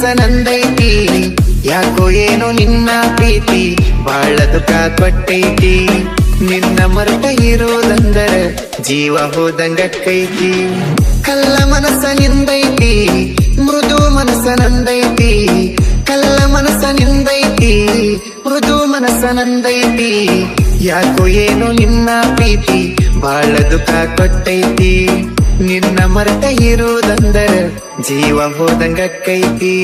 ಮನಸ್ಸ ನಂದೈತಿ ಯಾಕೋ ಏನೋ ನಿನ್ನ ಪ್ರೀತಿ ಬಾಳ ದುಃಖ ಕೊಟ್ಟೈತಿ ನಿನ್ನ ಮರೆತ ಇರೋದಂದರ ಜೀವ ಹೋದಂಗಕ್ಕೈತಿ ಕಲ್ಲ ಮನಸ್ಸ ನಿಂದೈತಿ ಮೃದು ಮನಸ್ಸ ನಂದೈತಿ ಕಲ್ಲ ಮನಸ್ಸ ನಿಂದೈತಿ ಮೃದು ಮನಸ್ಸ ನಂದೈತಿ ಯಾಕೋ ಏನೋ ನಿನ್ನ ಪ್ರೀತಿ ಬಾಳ ದುಃಖ ಕೊಟ್ಟೈತಿ ನಿನ್ನ ಮರೆತ ಇರೋದಂದರ ಜೀವ ಹೋದಂಗಕ್ಕೈತಿ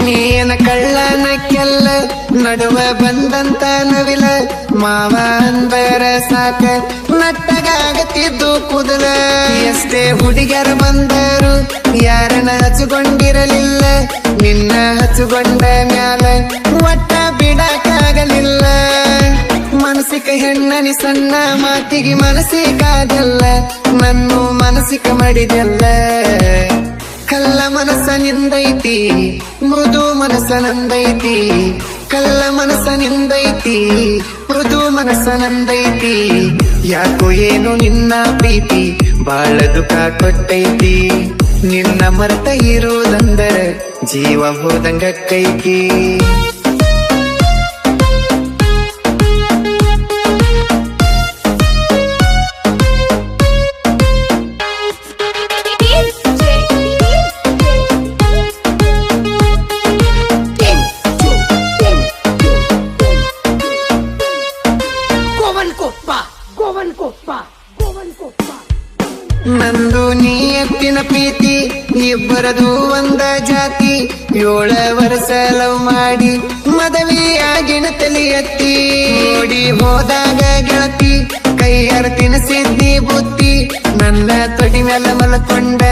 ನೀನ ಕಳ್ಳನ ಕೆಲ್ಲ ನಡುವ ಬಂದಂತ ನವಿಲ ಮಾವ ಅಂದರ ಸಾಕ ನಟ್ಟಗಾಗತ್ತಿದ್ದು ಕುದಲ ಎಷ್ಟೇ ಹುಡುಗರ ಬಂದರು ಯಾರನ್ನ ಹಚ್ಚುಕೊಂಡಿರಲಿಲ್ಲ ನಿನ್ನ ಹಚ್ಚುಕೊಂಡ ಮ್ಯಾಲ ಒಟ್ಟ ಬಿಡಕ್ಕಾಗಲಿಲ್ಲ ಮನಸ್ಸಿಕ ಹೆಣ್ಣನಿ ಸಣ್ಣ ಮಾತಿಗೆ ಮನಸ್ಸಿಗಾದಲ್ಲ ನನ್ನು ಮನಸ್ಸಿಕ ಮಾಡಿದೆಲ್ಲ ಕಲ್ಲ ಮನಸ್ಸ ನಿಂದೈತಿ ಮೃದು ಮನಸ್ಸ ನಂದೈತಿ ಕಲ್ಲ ಮನಸ್ಸ ನಿಂದೈತಿ ಮೃದು ಮನಸ್ಸ ನಂದೈತಿ ಯಾಕೋ ಏನೋ ನಿನ್ನ ಪ್ರೀತಿ ಬಾಳ ದುಃಖ ಕೊಟ್ಟೈತಿ ನಿನ್ನ ಮರೆತ ಇರೋದಂದರ ಜೀವ ಹೋದಂಗಕ್ಕೈತಿ ನಂದು ನೀ ಎತ್ತಿನ ಪ್ರೀತಿ ಇಬ್ಬರದು ಒಂದ ಜಾತಿ 7 ವರ್ಷ ಲವ್ ಮಾಡಿ ಮದವಿಯಾಗಿನ ತಲೆ ಎತ್ತಿ ನೋಡಿ ಹೋದಾಗ ಗೆಳತಿ ಕೈಯಾರ ತಿನ್ನಿಸಿದ್ದಿ ಬುತ್ತಿ ನನ್ನ ತೊಡಿ ಮೇಲೆ ಮಲಕೊಂಡ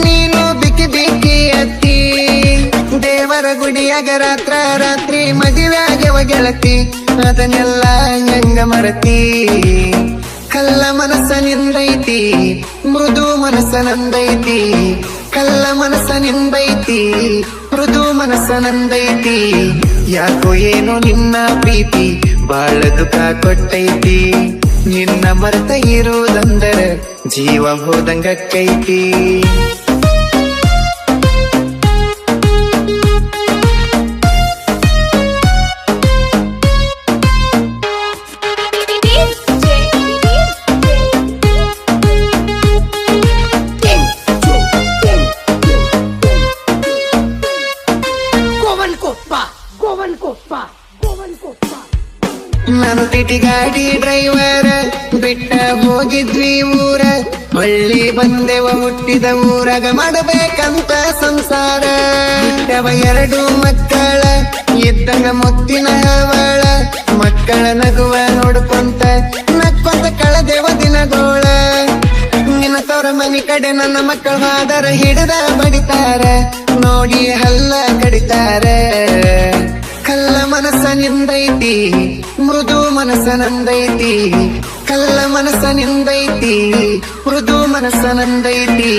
ನೀನು ಬಿಕ್ಕಿ ಬಿಕ್ಕಿ ಎತ್ತಿ ದೇವರ ಗುಡಿಯಾಗ ರಾತ್ರ ರಾತ್ರಿ ಮದುವೆಯಾಗವ ಗೆಳತಿ ಅದನ್ನೆಲ್ಲ ಹೆಂಗ ಮರತಿ ಕಲ್ಲ ಮನಸ್ಸ ನಿಂದೈತಿ ಮೃದು ಮನಸ್ಸ ನಂದೈತಿ ಕಲ್ಲ ಮನಸ್ಸ ನಿಂದೈತಿ ಮೃದು ಮನಸ್ಸ ನಂದೈತಿ ಯಾಕೋ ಏನೋ ನಿನ್ನ ಪ್ರೀತಿ ಬಾಳ ದುಃಖ ಕೊಟ್ಟೈತಿ ನಿನ್ನ ಮರೆತ ಇರೋದಂದರ ಜೀವ ಹೋದಂಗಕ್ಕೈತಿ ನಾನು ಟಿಟಿ ಗಾಡಿ ಡ್ರೈವರ್ ಬಿಟ್ಟ ಹೋಗಿದ್ವಿ ಊರ ಹೊಳ್ಳಿ ಬಂದೆವ ಹುಟ್ಟಿದ ಊರಾಗ ಮಾಡಬೇಕಂತ ಸಂಸಾರ ಬಿಟ್ಟವ 2 ಮಕ್ಕಳ ಇದ್ದಂಗ ಮುತ್ತಿನ ಹವಳ ಮಕ್ಕಳ ನಗುವ ನೋಡ್ಕೊಂತ ನಕ್ಕೊಂತ ಕಳೆದೆವ ದಿನಗೋಳ ನಿನ್ನ ತವರ ಮನಿ ಕಡೆ ನನ್ನ ಮಕ್ಕಳ ಹಾದರ ಹಿಡಿದ ಬಡಿತಾರ ನೋಡಿ ಹಲ್ಲ ಕಡಿತಾರ ಕಲ್ಲ ಮನಸ್ಸ ನಿಂದೈತಿ ಮೃದು ಮನಸ್ಸ ನಂದೈತಿ ಕಲ್ಲ ಮನಸ್ಸ ನಿಂದೈತಿ ಮೃದು ಮನಸ್ಸ ನಂದೈತಿ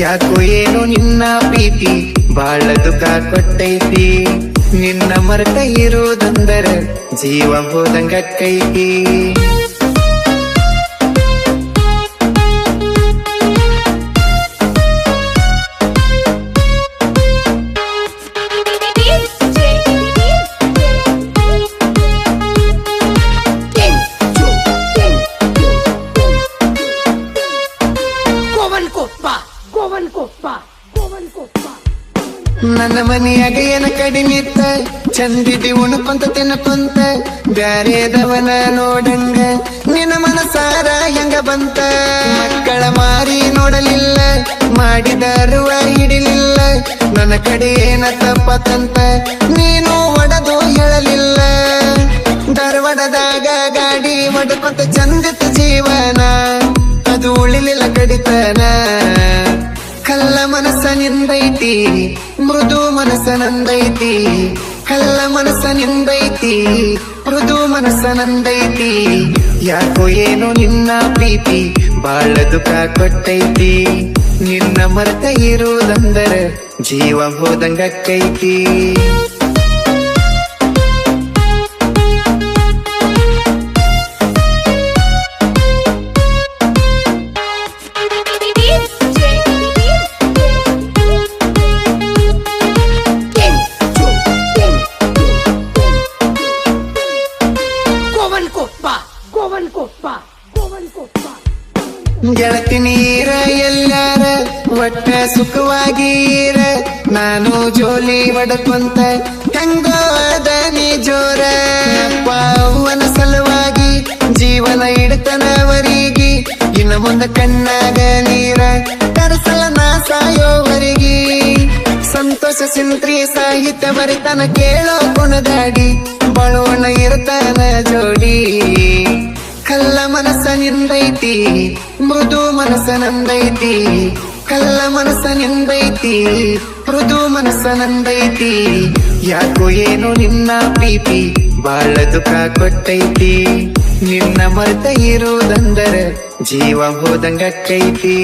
ಯಾಕೋ ಏನೋ ನಿನ್ನ ಪ್ರೀತಿ ಬಾಳ ದುಃಖ ಕೊಟ್ಟೈತಿ ನಿನ್ನ ಮರೆತ ಇರೋದಂದರ ಜೀವ ಹೋದಂಗಕ್ಕೈತಿ ನನ್ನ ಮನೆಯಾಗ ಏನ ಕಡಿಮಿತ್ತ ಚಂದಿದಿ ಉಣಕೊಂತ ತಿನ್ನಕೊಂತ ಬ್ಯಾರೇದವನ ನೋಡಂಗ ನಿನ್ನ ಮನಸಾರ ಹೆಂಗ ಬಂತ ಮಕ್ಕಳ ಮಾರಿ ನೋಡಲಿಲ್ಲ ಮಾಡಿದರುವ ಹಿಡಿಲಿಲ್ಲ ನನ್ನ ಕಡೆ ಏನ ತಪ್ಪತಂತ ನೀನು ಒಡದು ಹೇಳಲಿಲ್ಲ ಧಾರವಾಡದಾಗ ಗಾಡಿ ಹೊಡ್ಕೊಂತ ಚಂದಿತ ಜೀವನ ಅದು ಉಳಿಲಿಲ್ಲ ಕಡಿತನ ಕಲ್ಲ ಮನಸ್ಸ ನಿಂದೈತಿ ಮೃದು ಮನಸ್ಸ ನಂದೈತಿ ಕಲ್ಲ ಮನಸ್ಸ ನಿಂದೈತಿ ಮೃದು ಮನಸ್ಸ ನಂದೈತಿ ಯಾಕೋ ಏನು ನಿನ್ನ ಪ್ರೀತಿ ಬಾಳ ದುಃಖ ಕೊಟ್ಟೈತಿ ನಿನ್ನ ಮರೆತ ಇರುವುದಂದರ ಜೀವ ಹೋದಂಗಕ್ಕೈತಿ ಗೆಳತಿ ನೀರ ಎಲ್ಲಾರ ಒಟ್ಟ ಸುಖವಾಗಿರ ನಾನು ಜೋಲಿ ಒಡಕೊಂತ ಹೆಂಗೋದ ನೀ ಜೋರ ಅಪ್ಪ ಅವ್ವನ ಸಲುವಾಗಿ ಜೀವನ ಇಡ್ತನವರಿಗೆ ಇನ್ನು ಮುಂದ ಕಣ್ಣಾಗ ನೀರ ತರಸಲ ನಾ ಸಾಯೋವರಿಗೆ ಸಂತೋಷ ಸಿಂತ್ರಿ ಸಾಹಿತ್ಯ ಬರಿತನ ಕೇಳೋ ಗುಣದಾಡಿ ಬಳುವಣ ಇರ್ತಾನ ಜೋಡಿ ಕಲ್ಲ ಮನಸ್ಸ ನಿಂದೈತಿ ಮೃದು ಮನಸ್ಸ ನಂದೈತಿ ಕಲ್ಲ ಮನಸ್ಸ ನಿಂದೈತಿ ಮೃದು ಮನಸ್ಸ ನಂದೈತಿ ಯಾಕೋ ಏನು ನಿನ್ನ ಪ್ರೀತಿ ಬಾಳ ದುಃಖ ಕೊಟ್ಟೈತಿ ನಿನ್ನ ಮರೆತ ಇರುವುದಂದರ ಜೀವ ಹೋದಂಗಕ್ಕೈತಿ